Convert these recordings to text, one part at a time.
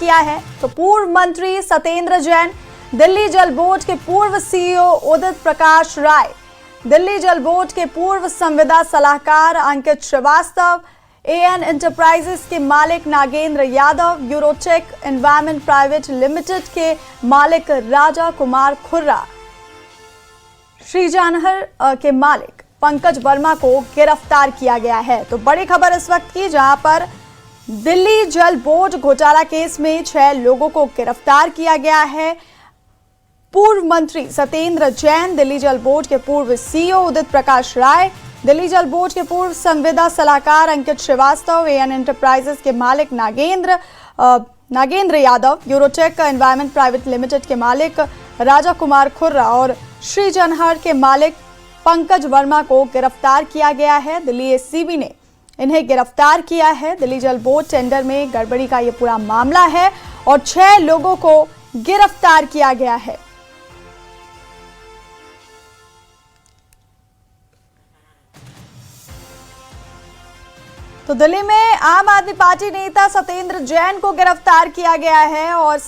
किया है। तो पूर्व मंत्री सत्येंद्र जैन, दिल्ली जल बोर्ड के पूर्व सीईओ उदित प्रकाश राय, दिल्ली जल बोर्ड के पूर्व संविदा सलाहकार अंकित श्रीवास्तव, एएन एंटरप्राइजेस के मालिक Nagendra Yadav, Eurotech environment private limited के मालिक राजा कुमार खुर्रा, श्रीजनहर के मालिक पंकज वर्मा को गिरफ्तार किया गया है। तो बड़ी खबर इस वक्त की, जहां पर दिल्ली जल बोर्ड घोटाला केस में 6 लोगों को गिरफ्तार किया गया है। पूर्व मंत्री सत्येंद्र जैन, दिल्ली जल बोर्ड के पूर्व सीईओ उदित प्रकाश राय, दिल्ली जल बोर्ड के पूर्व संविदा सलाहकार अंकित श्रीवास्तव, एएन एंटरप्राइजेस के मालिक Nagendra Yadav, Eurotech environment private limited के मालिक राजा कुमार खुर्रा और श्रीजनहर के मालिक पंकज वर्मा को गिरफ्तार किया गया है। दिल्ली एसीबी ने इन्हें गिरफ्तार किया है। दिल्ली जल बोर्ड टेंडर में गड़बड़ी का ये पूरा मामला है और 6 लोगों को गिरफ्तार किया गया है। तो दिल्ली में आम आदमी पार्टी नेता सत्येंद्र जैन को गिरफ्तार किया गया है और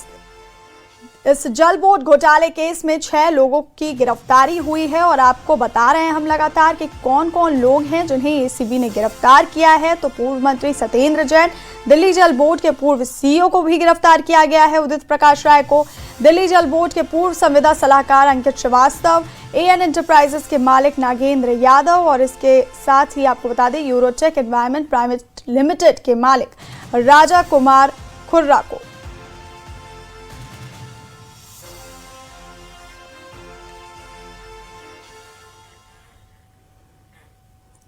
इस जल बोर्ड घोटाले केस में 6 लोगों की गिरफ्तारी हुई है। और आपको बता रहे हैं हम लगातार कि कौन कौन लोग हैं जिन्हें एसीबी ने गिरफ्तार किया है। तो पूर्व मंत्री सत्येंद्र जैन, दिल्ली जल बोर्ड के पूर्व सीईओ को भी गिरफ्तार किया गया है, उदित प्रकाश राय को, दिल्ली जल बोर्ड के पूर्व संविदा सलाहकार अंकित श्रीवास्तव, एएन एंटरप्राइजेस के मालिक नागेंद्र यादव और इसके साथ ही आपको बता दें यूरोटेक एनवायरमेंट प्राइवेट लिमिटेड के मालिक राजा कुमार खुर्रा को।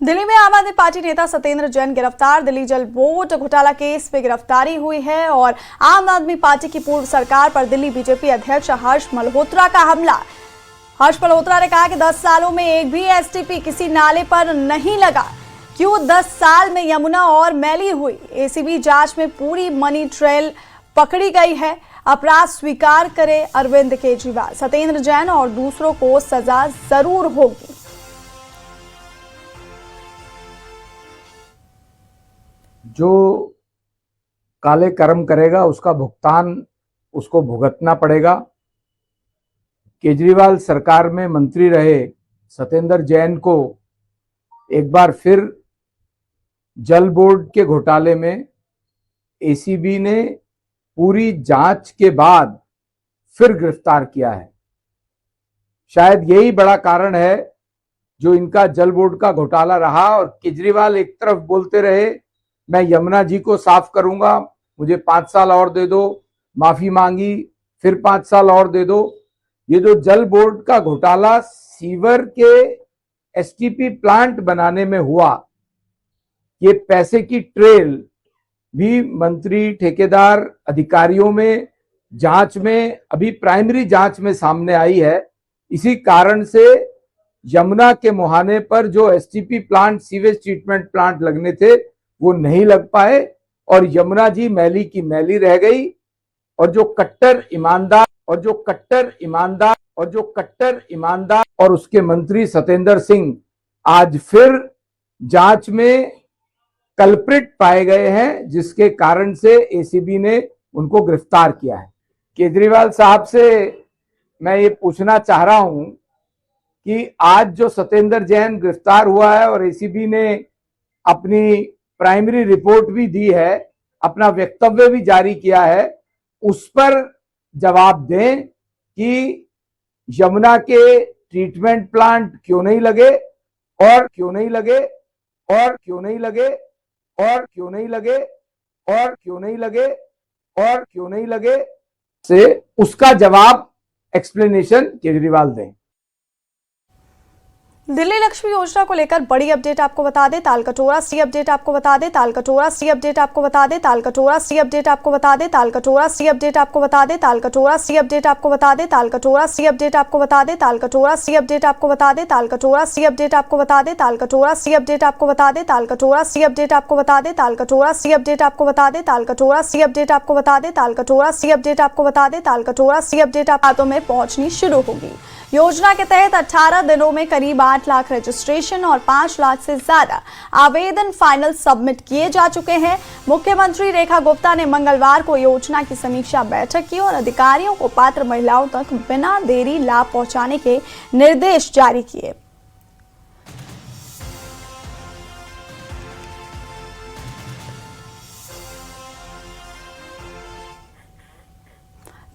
दिल्ली में आम आदमी पार्टी नेता सत्येंद्र जैन गिरफ्तार, दिल्ली जल बोर्ड घोटाला केस में गिरफ्तारी हुई है। और आम आदमी पार्टी की पूर्व सरकार पर दिल्ली बीजेपी अध्यक्ष हर्ष मल्होत्रा का हमला। हर्ष मल्होत्रा ने कहा कि 10 सालों में एक भी एसटीपी किसी नाले पर नहीं लगा, क्यों 10 साल में यमुना और मैली हुई। एसीबी जांच में पूरी मनी ट्रेल पकड़ी गई है, अपराध स्वीकार करे अरविंद केजरीवाल। सत्येंद्र जैन और दूसरों को सजा जरूर होगी। जो काले कर्म करेगा उसका भुगतान उसको भुगतना पड़ेगा। केजरीवाल सरकार में मंत्री रहे सत्येंद्र जैन को एक बार फिर जल बोर्ड के घोटाले में एसीबी ने पूरी जांच के बाद फिर गिरफ्तार किया है। शायद यही बड़ा कारण है जो इनका जल बोर्ड का घोटाला रहा। और केजरीवाल एक तरफ बोलते रहे मैं यमुना जी को साफ करूंगा, मुझे 5 साल और दे दो, माफी मांगी, फिर 5 साल और दे दो। ये जो जल बोर्ड का घोटाला सीवर के एसटीपी प्लांट बनाने में हुआ, ये पैसे की ट्रेल भी मंत्री, ठेकेदार, अधिकारियों में जांच में, अभी प्राइमरी जांच में सामने आई है। इसी कारण से यमुना के मुहाने पर जो STP plant, sewage treatment plant लगने थे वो नहीं लग पाए और यमुना जी मैली की मैली रह गई। और जो कट्टर ईमानदार और उसके मंत्री सत्येंद्र सिंह आज फिर जांच में कल्प्रिट पाए गए हैं, जिसके कारण से एसीबी ने उनको गिरफ्तार किया है। केजरीवाल साहब से मैं ये पूछना चाह रहा हूं कि आज जो सत्येंद्र जैन गिरफ्तार हुआ है और एसीबी ने अपनी प्राइमरी रिपोर्ट भी दी है, अपना वक्तव्य भी जारी किया है, उस पर जवाब दें कि यमुना के ट्रीटमेंट प्लांट क्यों नहीं लगे और क्यों नहीं लगे और क्यों नहीं लगे और क्यों नहीं लगे और क्यों नहीं लगे और क्यों नहीं लगे से उसका जवाब, एक्सप्लेनेशन केजरीवाल दें। दिल्ली लक्ष्मी योजना को लेकर बड़ी अपडेट आपको बता दें, तालकटोरा सी अपडेट आपको बता दें, तालकटोरा सी अपडेट आपको बता दें, तालकटोरा सी अपडेट आपको बता दें, तालकटोरा सी अपडेट आपको बता दें, तालकटोरा सी अपडेट आपको बता दें, तालकटोरा सी अपडेट आपको बता दें, तालकटोरा सी अपडेट आपको बता दें, तालकटोरा सी अपडेट आपको बता दें, तालकटोरा सी अपडेट आपको बता दें, तालकटोरा सी अपडेट आपको बता दें, तालकटोरा सी अपडेट आपको बता दें, तालकटोरा सी अपडेट आपको बता दें, तालकटोरा सी अपडेट आपको बता दें, तालकटोरा सी अपडेट आप हाथों में पहुंचनी शुरू होगी। योजना के तहत 18 दिनों में करीब 8 लाख रजिस्ट्रेशन और 5 लाख से ज्यादा आवेदन फाइनल सबमिट किए जा चुके हैं। मुख्यमंत्री रेखा गुप्ता ने मंगलवार को योजना की समीक्षा बैठक की और अधिकारियों को पात्र महिलाओं तक बिना देरी लाभ पहुंचाने के निर्देश जारी किए।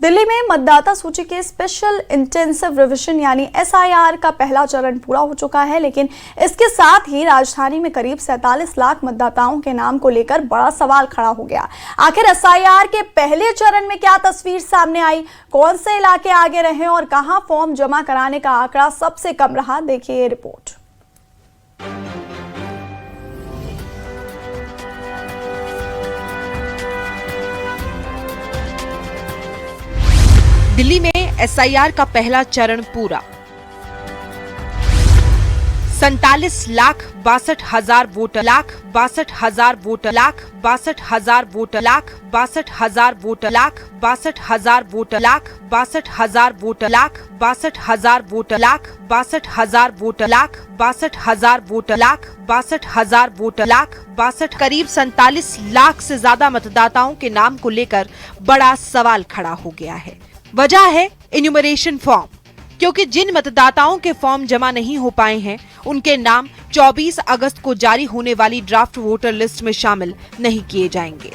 दिल्ली में मतदाता सूची के स्पेशल इंटेंसिव रिवीजन यानी एसआईआर का पहला चरण पूरा हो चुका है, लेकिन इसके साथ ही राजधानी में करीब 47 लाख मतदाताओं के नाम को लेकर बड़ा सवाल खड़ा हो गया। आखिर एसआईआर के पहले चरण में क्या तस्वीर सामने आई, कौन से इलाके आगे रहे और कहां फॉर्म जमा कराने का आंकड़ा सबसे कम रहा, देखिए ये रिपोर्ट। दिल्ली में एसआईआर का पहला चरण पूरा। 47,62,000 voter, 62,000 voter, 62,000 voter, 62,000 voter, 62,000 voter, 62,000 voter, 62,000 voter, 62,000 voter, 62,000 voter, 62,000 voter, 62 करीब 47 लाख से ज्यादा मतदाताओं के नाम को लेकर बड़ा सवाल खड़ा हो गया है। वजह है इन्यूमरेशन फॉर्म, क्योंकि जिन मतदाताओं के फॉर्म जमा नहीं हो पाए हैं उनके नाम 24 अगस्त को जारी होने वाली ड्राफ्ट वोटर लिस्ट में शामिल नहीं किए जाएंगे।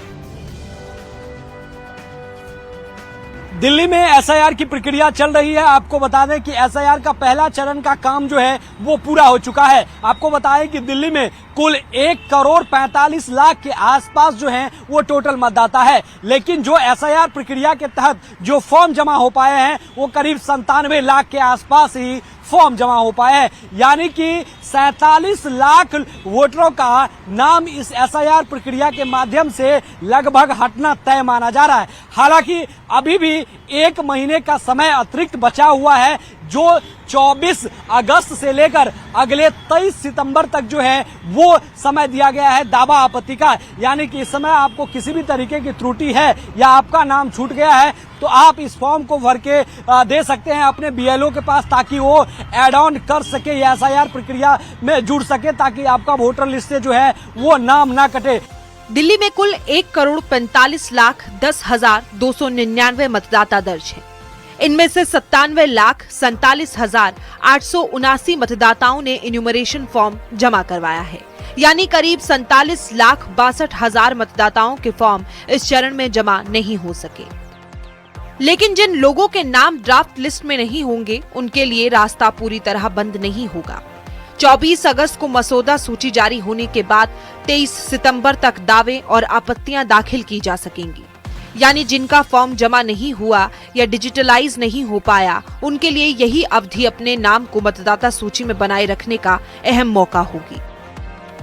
दिल्ली में एसआईआर की प्रक्रिया चल रही है। आपको बता दें कि एसआईआर का पहला चरण का काम जो है वो पूरा हो चुका है। आपको बताएं कि दिल्ली में कुल 1,45,00,000 के आसपास जो हैं वो टोटल मतदाता है, लेकिन जो एसआईआर प्रक्रिया के तहत जो फॉर्म जमा हो पाए हैं वो करीब 97 लाख के आसपास ही फॉर्म जमा हो पाए हैं, यानी कि 47 लाख वोटरों का नाम इस एसआईआर प्रक्रिया के माध्यम से लगभग हटना तय माना जा रहा है। हालांकि अभी भी 1 महीने का समय अतिरिक्त बचा हुआ है, जो 24 अगस्त से लेकर अगले 23 सितंबर तक जो है वो समय दिया गया है दावा आपत्ति का। यानी कि इस समय आपको किसी भी तरीके की त्रुटि है या आपका नाम छूट गया है तो आप इस फॉर्म को भर के दे सकते हैं अपने बीएलओ के पास, ताकि वो एड ऑन कर सके या एसआईआर प्रक्रिया में जुड़ सके, ताकि आपका वोटर लिस्ट से जो है वो नाम ना कटे। दिल्ली में कुल 1,45,10,299 मतदाता दर्ज हैं। इनमें से 97,47,879 मतदाताओं ने इन्यूमरेशन फॉर्म जमा करवाया है, यानी करीब 47,62,000 मतदाताओं के फॉर्म इस चरण में जमा नहीं हो सके। लेकिन जिन लोगों के नाम ड्राफ्ट लिस्ट में नहीं होंगे उनके लिए रास्ता पूरी तरह बंद नहीं होगा। 24 अगस्त को मसौदा सूची जारी होने के बाद 23 सितंबर तक दावे और आपत्तियां दाखिल की जा सकेंगी, यानी जिनका फॉर्म जमा नहीं हुआ या डिजिटलाइज नहीं हो पाया उनके लिए यही अवधि अपने नाम को मतदाता सूची में बनाए रखने का अहम मौका होगी।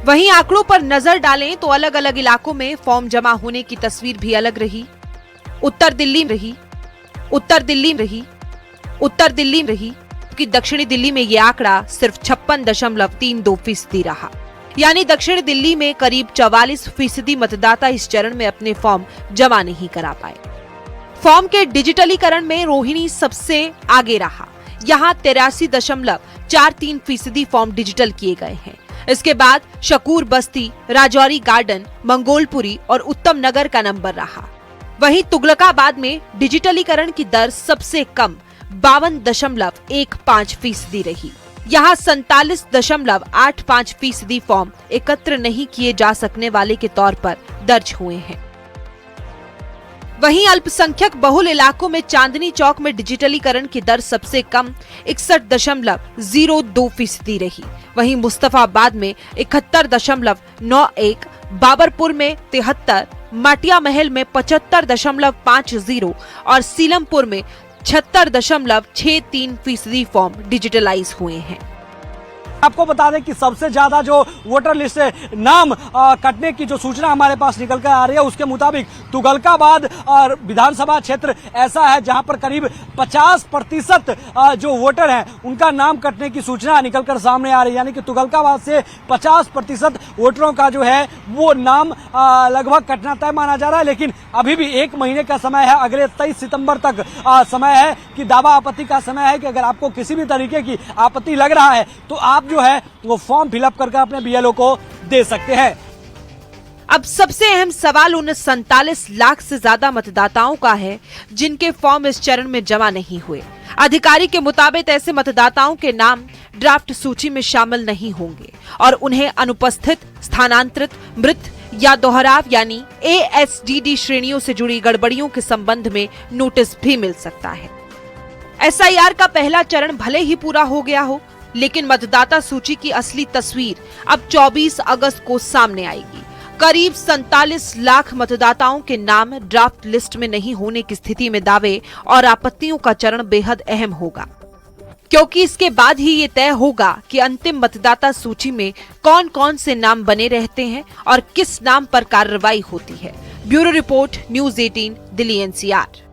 वहीं आंकड़ों पर नजर डालें तो अलग अलग इलाकों में फॉर्म जमा होने की तस्वीर भी अलग रही। उत्तर दिल्ली रही कि दक्षिणी दिल्ली में ये आंकड़ा सिर्फ 56.32% रहा, यानी दक्षिण दिल्ली में करीब 44% मतदाता इस चरण में अपने फॉर्म जमा नहीं करा पाए। फॉर्म के डिजिटलीकरण में रोहिणी सबसे आगे रहा। यहाँ 83.43% फॉर्म डिजिटल किए गए हैं। इसके बाद शकूर बस्ती, राजौरी गार्डन, मंगोलपुरी और उत्तम नगर का नंबर रहा। वहीं तुगलकाबाद में डिजिटलीकरण की दर सबसे कम 52.15% रही। यहाँ 47.85% फॉर्म एकत्र नहीं किए जा सकने वाले के तौर पर दर्ज हुए हैं। वहीं अल्पसंख्यक बहुल इलाकों में चांदनी चौक में डिजिटलीकरण की दर सबसे कम 61.02% रही। वहीं मुस्तफाबाद में 71.91, बाबरपुर में 73, माटिया महल में 75.50 और सीलमपुर में 76.63% फॉर्म डिजिटलाइज हुए हैं। आपको बता दें कि सबसे ज्यादा जो वोटर लिस्ट से नाम कटने की जो सूचना हमारे पास निकल कर आ रही है उसके मुताबिक तुगलकाबाद और विधानसभा क्षेत्र ऐसा है जहां पर करीब 50% जो वोटर हैं उनका नाम कटने की सूचना निकलकर सामने आ रही है। यानी कि तुगलकाबाद से 50% वोटरों का जो है वो नाम लगभग कटना तय माना जा रहा है। लेकिन अभी भी 1 महीने का समय है, अगले 23 सितंबर तक समय है कि दावा आपत्ति का समय है कि अगर आपको किसी भी तरीके की आपत्ति लग रहा है तो आप जो है वो फॉर्म फिलअप करके अपने बीएलओ को दे सकते हैं। अब सबसे अहम सवाल उन 47 लाख से ज्यादा मतदाताओं का है जिनके फॉर्म इस चरण में जमा नहीं हुए। अधिकारी के मुताबिक ऐसे मतदाताओं के नाम ड्राफ्ट सूची में शामिल नहीं होंगे और उन्हें अनुपस्थित, स्थानांतरित, मृत या दोहराव यानी ASDD श्रेणियों से जुड़ी गड़बड़ियों के संबंध में नोटिस भी मिल सकता है। SIR का पहला चरण भले ही पूरा हो गया हो, लेकिन मतदाता सूची की असली तस्वीर अब 24 अगस्त को सामने आएगी। करीब 47 लाख मतदाताओं के नाम ड्राफ्ट लिस्ट में नहीं होने की स्थिति में दावे और आपत्तियों का चरण बेहद अहम होगा, क्योंकि इसके बाद ही ये तय होगा कि अंतिम मतदाता सूची में कौन कौन से नाम बने रहते हैं और किस नाम पर कार्रवाई होती है। Bureau report, news 18, Delhi NCR।